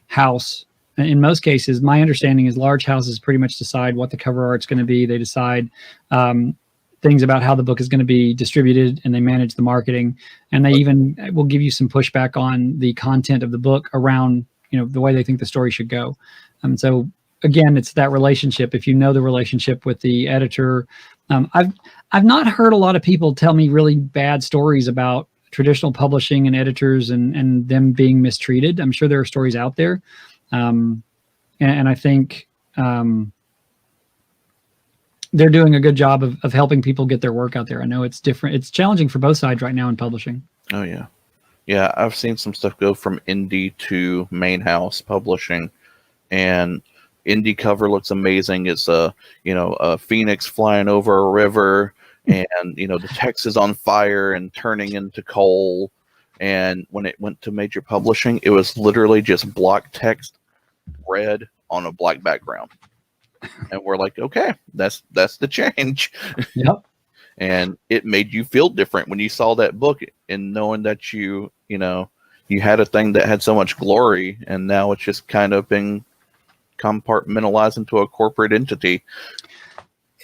Speaker 2: house, in most cases, my understanding is large houses pretty much decide what the cover art's going to be. They decide things about how the book is going to be distributed, and they manage the marketing, and they even will give you some pushback on the content of the book around, the way they think the story should go. So again, it's that relationship. If you know the relationship with the editor, I've not heard a lot of people tell me really bad stories about traditional publishing and editors and them being mistreated. I'm sure there are stories out there. And I think they're doing a good job of helping people get their work out there. I know it's different. It's challenging for both sides right now in publishing.
Speaker 3: Oh, yeah. Yeah, I've seen some stuff go from indie to main house publishing, and indie cover looks amazing. It's a phoenix flying over a river, and the text is on fire and turning into coal. And when it went to major publishing, it was literally just block text, red on a black background. And we're like, okay, that's the change.
Speaker 2: Yep.
Speaker 3: And it made you feel different when you saw that book, and knowing that you had a thing that had so much glory, and now it's just kind of been compartmentalized into a corporate entity.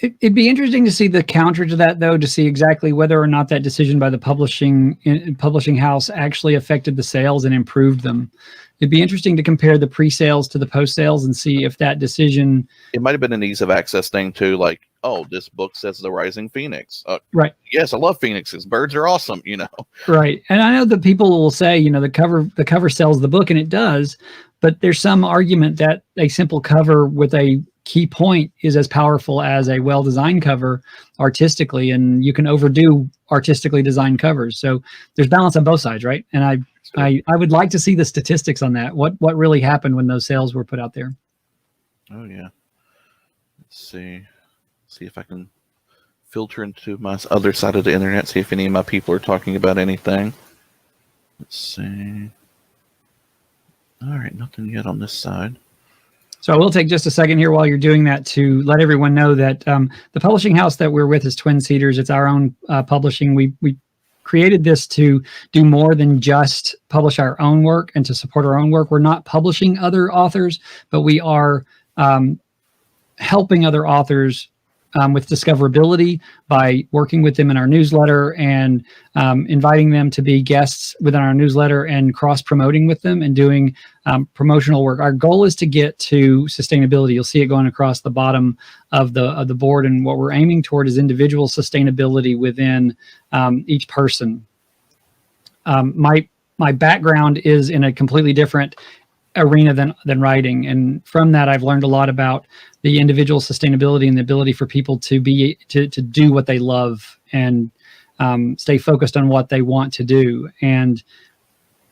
Speaker 2: It'd be interesting to see the counter to that, though, to see exactly whether or not that decision by the publishing house actually affected the sales and improved them. It'd be interesting to compare the pre-sales to the post-sales and see if that decision...
Speaker 3: It might have been an ease of access thing, too, like, oh, this book says The Rising Phoenix.
Speaker 2: Right.
Speaker 3: Yes, I love phoenixes. Birds are awesome,
Speaker 2: Right. And I know that people will say, the cover sells the book, and it does, but there's some argument that a simple cover with a key point is as powerful as a well-designed cover artistically, and you can overdo artistically designed covers. So there's balance on both sides, right? And I would like to see the statistics on that. What really happened when those sales were put out there?
Speaker 3: Oh yeah. Let's see if I can filter into my other side of the internet, see if any of my people are talking about anything. Let's see. All right, nothing yet on this side.
Speaker 2: So I will take just a second here while you're doing that to let everyone know that the publishing house that we're with is Twin Cedars. It's our own publishing. We created this to do more than just publish our own work and to support our own work. We're not publishing other authors, but we are helping other authors with discoverability by working with them in our newsletter and inviting them to be guests within our newsletter and cross-promoting with them and doing promotional work. Our goal is to get to sustainability. You'll see it going across the bottom of the board, and what we're aiming toward is individual sustainability within each person. My background is in a completely different arena than writing, and from that I've learned a lot about the individual sustainability and the ability for people to do what they love and stay focused on what they want to do. And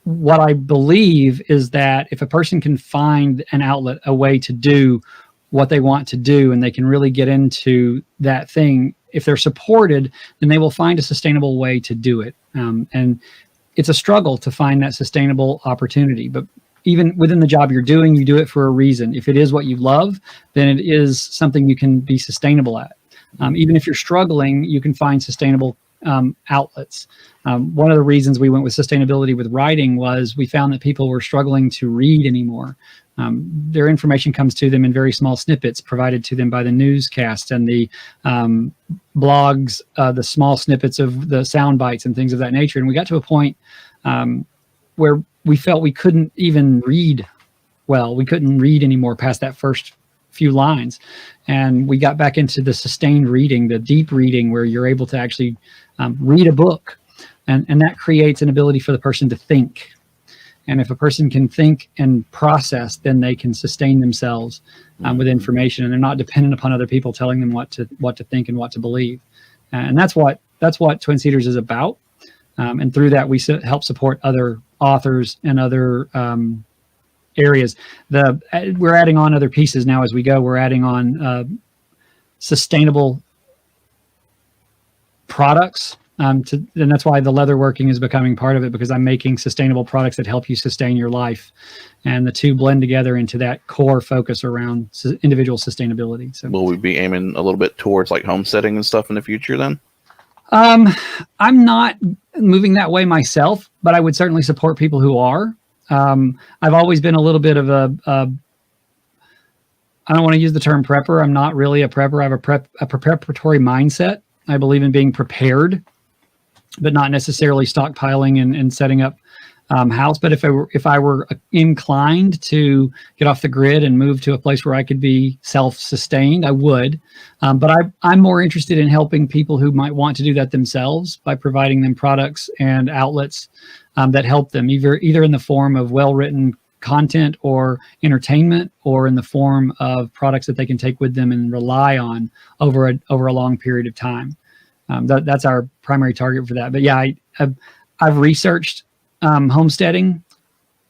Speaker 2: what I believe is that if a person can find an outlet, a way to do what they want to do, and they can really get into that thing, if they're supported, then they will find a sustainable way to do it. And it's a struggle to find that sustainable opportunity, but even within the job you're doing, you do it for a reason. If it is what you love, then it is something you can be sustainable at. Even if you're struggling, you can find sustainable outlets. One of the reasons we went with sustainability with writing was we found that people were struggling to read anymore. Their information comes to them in very small snippets provided to them by the newscast and the blogs, the small snippets of the sound bites and things of that nature. And we got to a point where we felt we couldn't even read well. We couldn't read anymore past that first few lines. And we got back into the sustained reading, the deep reading, where you're able to actually read a book. And that creates an ability for the person to think. And if a person can think and process, then they can sustain themselves with information, and they're not dependent upon other people telling them what to think and what to believe. And that's what Twin Cedars is about. And through that, we help support other authors and other areas. We're adding on other pieces now as we go. We're adding on sustainable products. And that's why the leather working is becoming part of it, because I'm making sustainable products that help you sustain your life. And the two blend together into that core focus around individual sustainability. So, will
Speaker 3: we be aiming a little bit towards like homesteading and stuff in the future then?
Speaker 2: I'm not moving that way myself, but I would certainly support people who are. I've always been a little bit of I don't want to use the term prepper. I'm not really a prepper. I have a preparatory mindset. I believe in being prepared, but not necessarily stockpiling and setting up house. But if I were inclined to get off the grid and move to a place where I could be self-sustained, I would. But I'm more interested in helping people who might want to do that themselves by providing them products and outlets that help them, either in the form of well-written content or entertainment, or in the form of products that they can take with them and rely on over a long period of time. That's our primary target for that. But yeah, I've researched homesteading.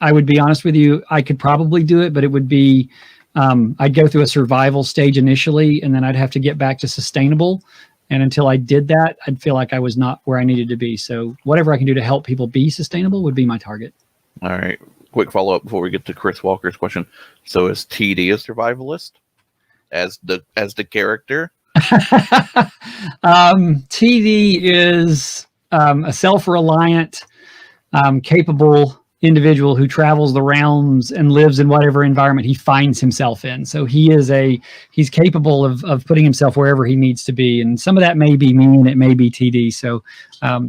Speaker 2: I would be honest with you, I could probably do it, but it would be, I'd go through a survival stage initially, and then I'd have to get back to sustainable. And until I did that, I'd feel like I was not where I needed to be. So whatever I can do to help people be sustainable would be my target.
Speaker 3: All right. Quick follow-up before we get to Chris Walker's question. So is TD a survivalist as the character?
Speaker 2: TD is a self-reliant, capable individual who travels the realms and lives in whatever environment he finds himself in. So he's capable of putting himself wherever he needs to be. And some of that may be me and it may be TD. So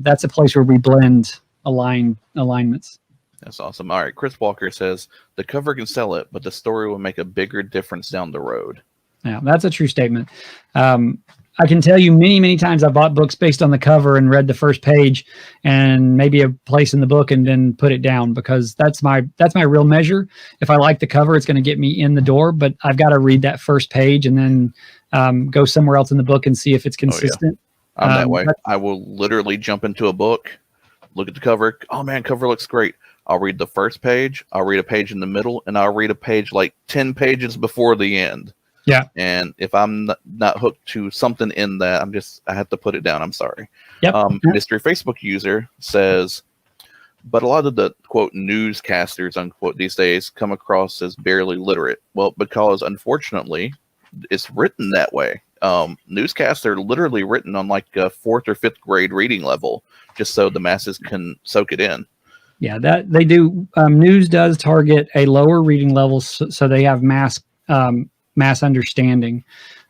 Speaker 2: that's a place where we blend alignments.
Speaker 3: That's awesome. All right. Chris Walker says the cover can sell it, but the story will make a bigger difference down the road.
Speaker 2: Yeah, that's a true statement. I can tell you many, many times I bought books based on the cover and read the first page and maybe a place in the book and then put it down, because that's my real measure. If I like the cover, it's going to get me in the door, but I've got to read that first page and then go somewhere else in the book and see if it's consistent.
Speaker 3: Oh, yeah. I'm that way. I will literally jump into a book, look at the cover. Oh man, cover looks great. I'll read the first page. I'll read a page in the middle, and I'll read a page like 10 pages before the end.
Speaker 2: Yeah.
Speaker 3: And if I'm not hooked to something in that, I have to put it down. I'm sorry.
Speaker 2: Yep.
Speaker 3: Mystery Facebook user says, but a lot of the quote newscasters unquote these days come across as barely literate. Well, because unfortunately it's written that way. newscasts are literally written on like a 4th or 5th grade reading level, just so the masses can soak it in.
Speaker 2: Yeah, that they do. News does target a lower reading level, so they have mass understanding.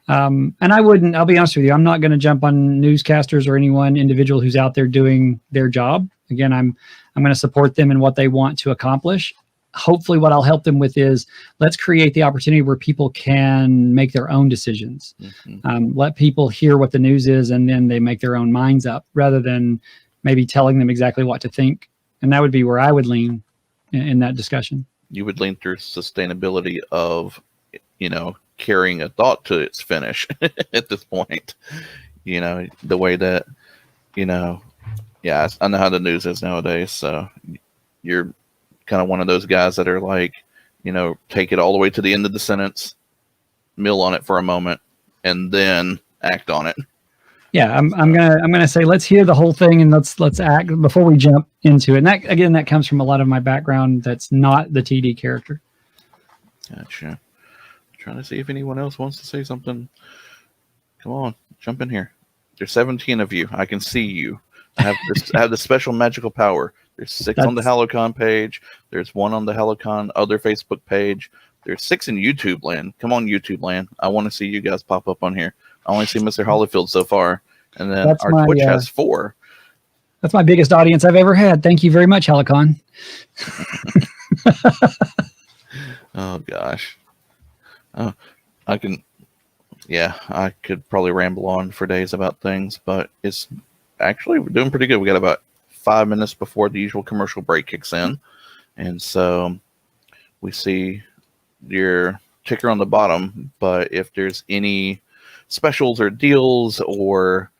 Speaker 2: And I'll be honest with you, I'm not going to jump on newscasters or anyone individual who's out there doing their job. Again, I'm going to support them in what they want to accomplish. Hopefully what I'll help them with is let's create the opportunity where people can make their own decisions. Let people hear what the news is, and then they make their own minds up rather than maybe telling them exactly what to think. And that would be where I would lean in that discussion.
Speaker 3: You would lean through sustainability of, carrying a thought to its finish at this point. The way that, yeah, I know how the news is nowadays. So you're kind of one of those guys that are like, take it all the way to the end of the sentence, mill on it for a moment, and then act on it.
Speaker 2: Yeah, I'm gonna say let's hear the whole thing and let's act before we jump into it. And that comes from a lot of my background that's not the TD character.
Speaker 3: Gotcha. Trying to see if anyone else wants to say something. Come on, jump in here. There's 17 of you. I can see you. I have the special magical power. There's 6 on the HallowCon page. There's 1 on the HallowCon other Facebook page. There's 6 in YouTube land. Come on, YouTube land. I want to see you guys pop up on here. I only see Mr. Hollyfield so far. And then our Twitch has 4.
Speaker 2: That's my biggest audience I've ever had. Thank you very much, HallowCon.
Speaker 3: Oh, gosh. Oh, I could probably ramble on for days about things, but it's actually, we're doing pretty good. We got about 5 minutes before the usual commercial break kicks in. And so we see your ticker on the bottom, but if there's any specials or deals or,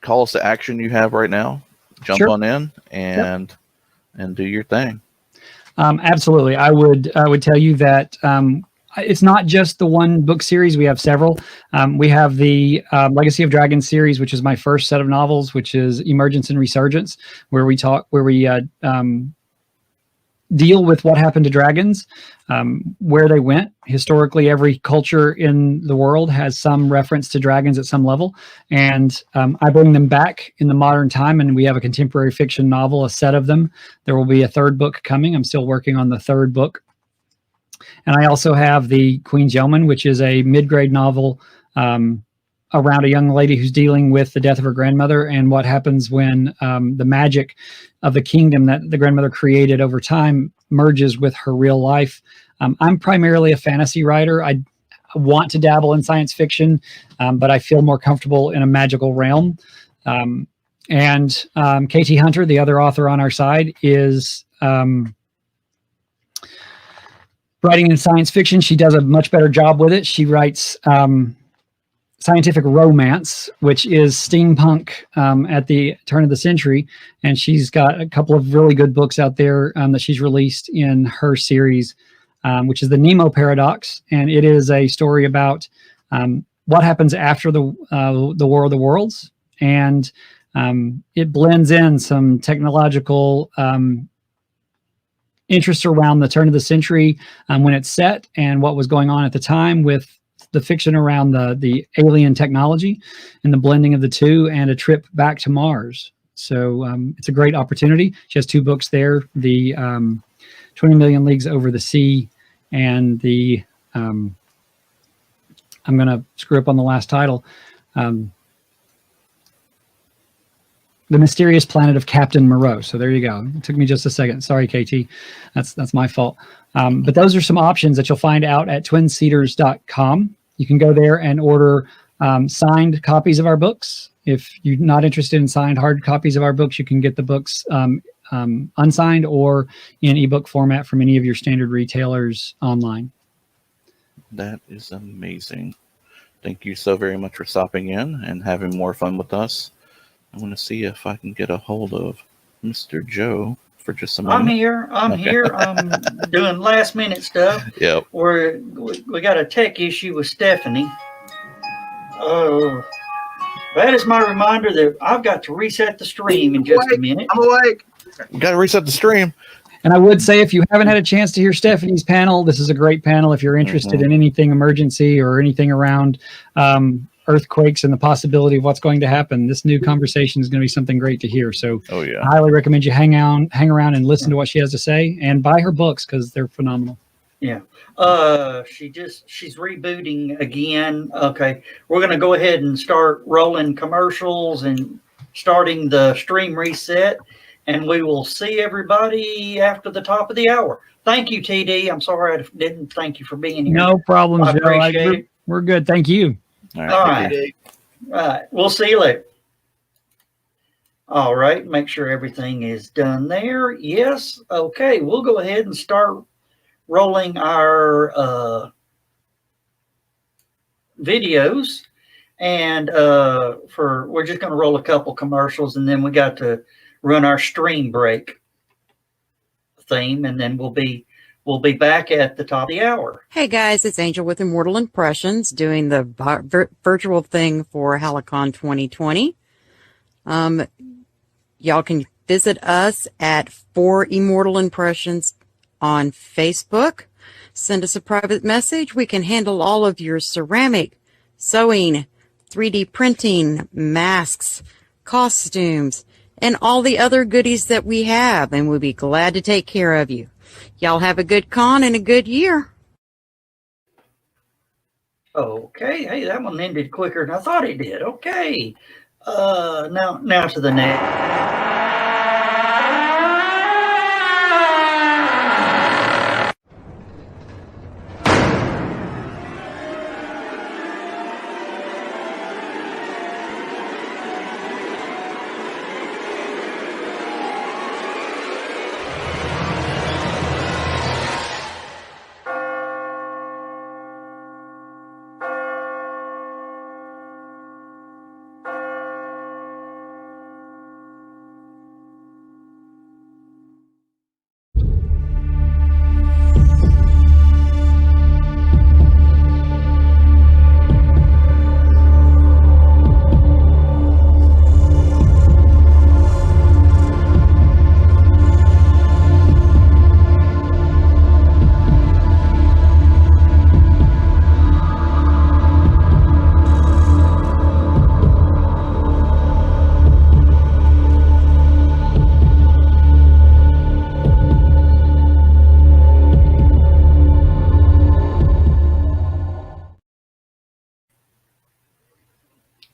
Speaker 3: call us to action you have right now, jump on in and do your thing.
Speaker 2: Absolutely. I would tell you that it's not just the one book series. We have several. We have the Legacy of Dragons series, which is my first set of novels, which is Emergence and Resurgence, where we deal with what happened to dragons, where they went. Historically, every culture in the world has some reference to dragons at some level. And I bring them back in the modern time, and we have a contemporary fiction novel, a set of them. There will be a 3rd book coming. I'm still working on the 3rd book. And I also have the Queen's Yeoman, which is a mid-grade novel around a young lady who's dealing with the death of her grandmother and what happens when the magic of the kingdom that the grandmother created over time merges with her real life. I'm primarily a fantasy writer. I want to dabble in science fiction, but I feel more comfortable in a magical realm. And KT Hunter, the other author on our side, is writing in science fiction. She does a much better job with it. She writes scientific romance, which is steampunk at the turn of the century. And she's got a couple of really good books out there that she's released in her series, which is the Nemo Paradox. And it is a story about what happens after the War of the Worlds. And it blends in some technological interest around the turn of the century when it's set and what was going on at the time with the fiction around the alien technology and the blending of the two and a trip back to Mars. So it's a great opportunity. She has 2 books there, the 20 Million Leagues Over the Sea and the, I'm going to screw up on the last title, The Mysterious Planet of Captain Moreau. So there you go. It took me just a second. Sorry, KT. That's my fault. But those are some options that you'll find out at twincedars.com. You can go there and order signed copies of our books. If you're not interested in signed hard copies of our books, you can get the books unsigned or in ebook format from any of your standard retailers online.
Speaker 3: That is amazing. Thank you so very much for stopping in and having more fun with us. I want to see if I can get a hold of Mr. Joe for just a moment.
Speaker 1: I'm here. I'm doing last minute stuff.
Speaker 3: Yep.
Speaker 1: We got a tech issue with Stephanie. That is my reminder that I've got to reset the stream in just a minute.
Speaker 4: I'm awake.
Speaker 3: We got to reset the stream.
Speaker 2: And I would say, if you haven't had a chance to hear Stephanie's panel, this is a great panel. If you're interested in anything emergency or anything around earthquakes and the possibility of what's going to happen, this new conversation is going to be something great to hear. So I highly recommend you hang around and listen to what she has to say, and buy her books because they're phenomenal.
Speaker 1: Yeah. She's rebooting again. Okay. We're going to go ahead and start rolling commercials and starting the stream reset, and we will see everybody after the top of the hour. Thank you, TD. I'm sorry I didn't thank you for being here.
Speaker 2: No problem,
Speaker 1: I
Speaker 2: Joe.
Speaker 1: appreciate it.
Speaker 2: We're good. Thank you.
Speaker 3: All
Speaker 1: All right.
Speaker 3: right.
Speaker 1: All right. We'll see you later. All right. Make sure everything is done there. Yes. Okay. We'll go ahead and start rolling our videos, and we're just going to roll a couple commercials, and then we got to run our stream break theme, and then we'll be back at the top of the hour.
Speaker 4: Hey guys, it's Angel with Immortal Impressions doing the virtual thing for HallowCon 2020. Y'all can visit us at For Immortal Impressions on Facebook. Send us a private message. We can handle all of your ceramic, sewing, 3D printing, masks, costumes, and all the other goodies that we have, and we'll be glad to take care of you. Y'all have a good con and a good year.
Speaker 1: Okay. Hey, that one ended quicker than I thought it did. Okay. Now to the next.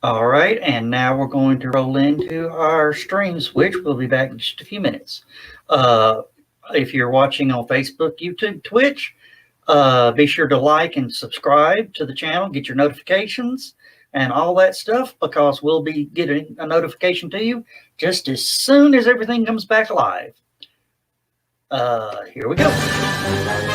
Speaker 1: All right, and now we're going to roll into our stream switch. We'll be back in just a few minutes. If you're watching on Facebook, YouTube, Twitch, be sure to like and subscribe to the channel, get your notifications and all that stuff, because we'll be getting a notification to you just as soon as everything comes back live. Here we go.